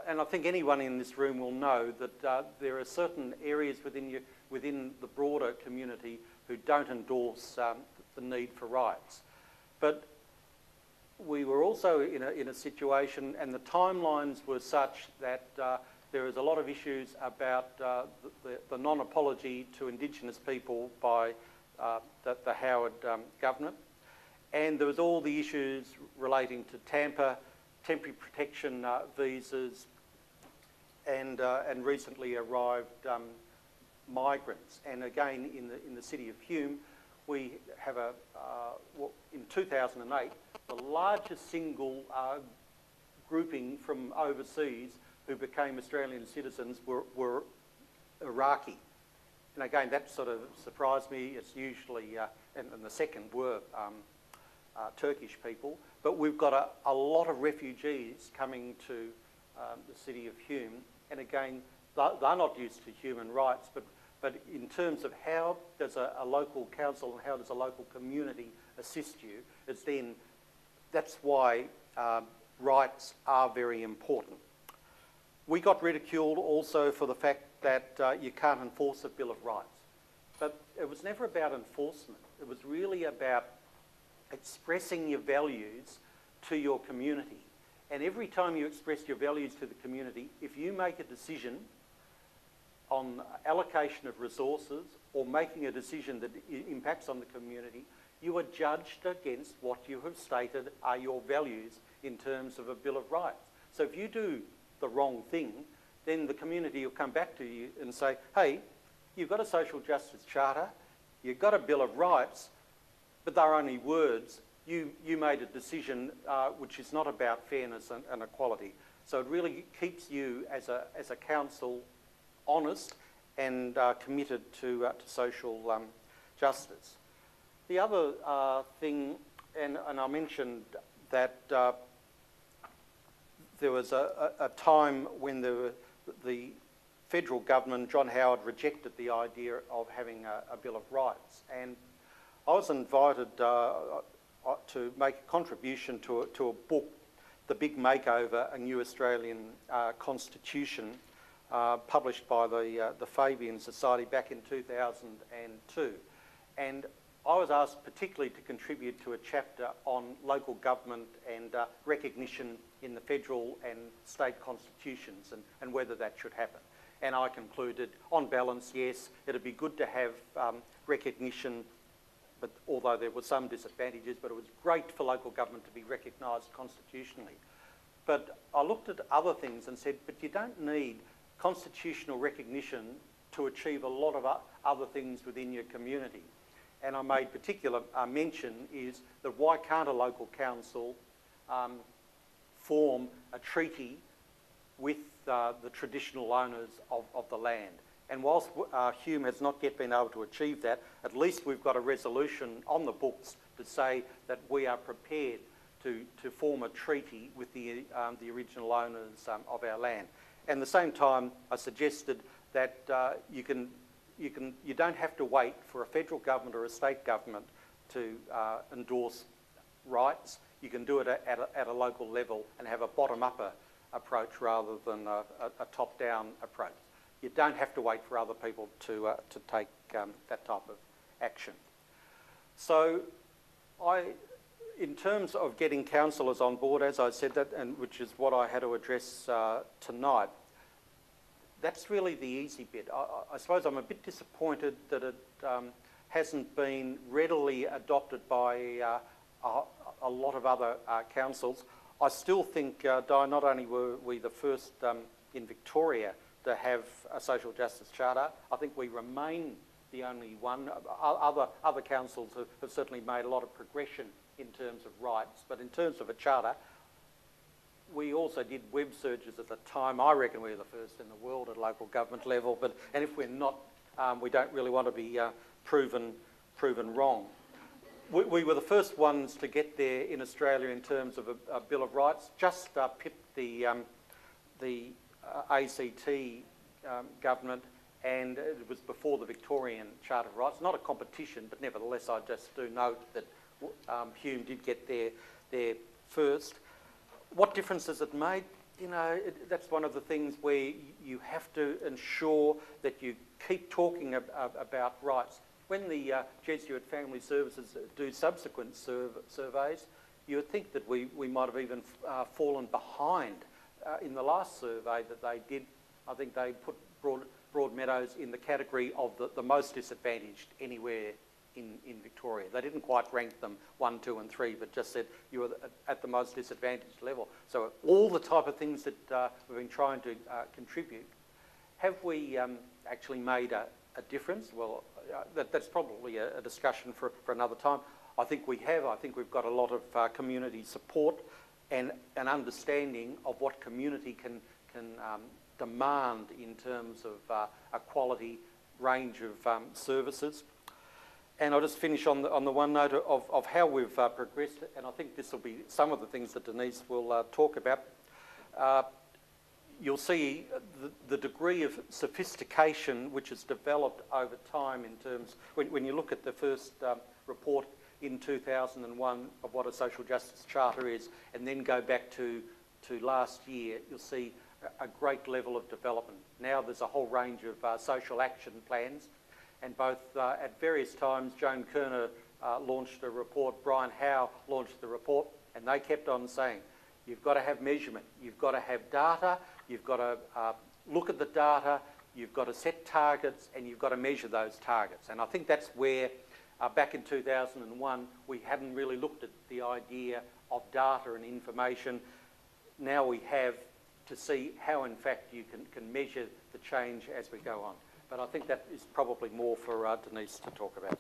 and I think anyone in this room will know that there are certain areas within the broader community who don't endorse the need for rights. But we were also in a situation, and the timelines were such that there is a lot of issues about the non-apology to Indigenous people by the Howard government. And there was all the issues relating to Tampa, temporary protection visas, and recently arrived migrants. And again, in the city of Hume, we have in 2008, the largest single grouping from overseas who became Australian citizens were Iraqi. And again, that sort of surprised me. It's usually, and the second were Turkish people. But we've got a lot of refugees coming to the city of Hume. And again, they're not used to human rights, but in terms of how does a local council and how does a local community assist you, that's why rights are very important. We got ridiculed also for the fact that you can't enforce a Bill of Rights. But it was never about enforcement. It was really about expressing your values to your community. And every time you express your values to the community, if you make a decision on allocation of resources or making a decision that impacts on the community, you are judged against what you have stated are your values in terms of a Bill of Rights. So if you do the wrong thing, then the community will come back to you and say, hey, you've got a social justice charter, you've got a Bill of Rights, but they're only words. You made a decision which is not about fairness and equality. So it really keeps you as a council honest and committed to social justice. The other thing, and I mentioned that there was a time when the federal government, John Howard, rejected the idea of having a Bill of Rights. And I was invited to make a contribution to a book, The Big Makeover, A New Australian Constitution, published by the Fabian Society back in 2002. And I was asked particularly to contribute to a chapter on local government and recognition in the federal and state constitutions and whether that should happen. And I concluded, on balance, yes, it'd be good to have recognition, but although there were some disadvantages, but it was great for local government to be recognised constitutionally. But I looked at other things and said, but you don't need constitutional recognition to achieve a lot of other things within your community. And I made particular mention is that why can't a local council form a treaty with the traditional owners of the land? And whilst Hume has not yet been able to achieve that, at least we've got a resolution on the books to say that we are prepared to form a treaty with the original owners of our land. And at the same time, I suggested that you don't have to wait for a federal government or a state government to endorse rights. You can do it at a local level and have a bottom-up approach rather than a top-down approach. You don't have to wait for other people to take that type of action. So in terms of getting councillors on board, as I said that, and which is what I had to address tonight, that's really the easy bit. I suppose I'm a bit disappointed that it hasn't been readily adopted by a lot of other councils. I still think, Di, not only were we the first in Victoria to have a social justice charter, I think we remain the only one. Other councils have certainly made a lot of progression in terms of rights, but in terms of a charter, we also did web searches at the time. I reckon we were the first in the world at local government level, and if we're not, we don't really want to be proven wrong. We were the first ones to get there in Australia in terms of a Bill of Rights, just pipped the ACT government, and it was before the Victorian Charter of Rights. Not a competition, but nevertheless I just do note that Hume did get there first. What difference has it made? you know, that's one of the things where you have to ensure that you keep talking about rights. When the Jesuit Family Services do subsequent surveys, you would think that we might have even fallen behind. In the last survey that they did, I think they put Broadmeadows in the category of the most disadvantaged anywhere in Victoria. They didn't quite rank them 1, 2 and 3, but just said you were at the most disadvantaged level. So all the type of things that we've been trying to contribute, have we actually made a difference? Well, that's probably a discussion for another time. I think we have. I think we've got a lot of community support and an understanding of what community can demand in terms of a quality range of services. And I'll just finish on the one note of how we've progressed, and I think this will be some of the things that Denise will talk about. You'll see the degree of sophistication which has developed over time in terms, when you look at the first report in 2001 of what a social justice charter is, and then go back to last year, you'll see a great level of development. Now there's a whole range of social action plans, and both at various times, Joan Kerner launched a report, Brian Howe launched the report, and they kept on saying, you've got to have measurement, you've got to have data, you've got to look at the data, you've got to set targets, and you've got to measure those targets. And I think that's where, back in 2001, we hadn't really looked at the idea of data and information. Now we have to see how, in fact, you can measure the change as we go on. But I think that is probably more for Denise to talk about.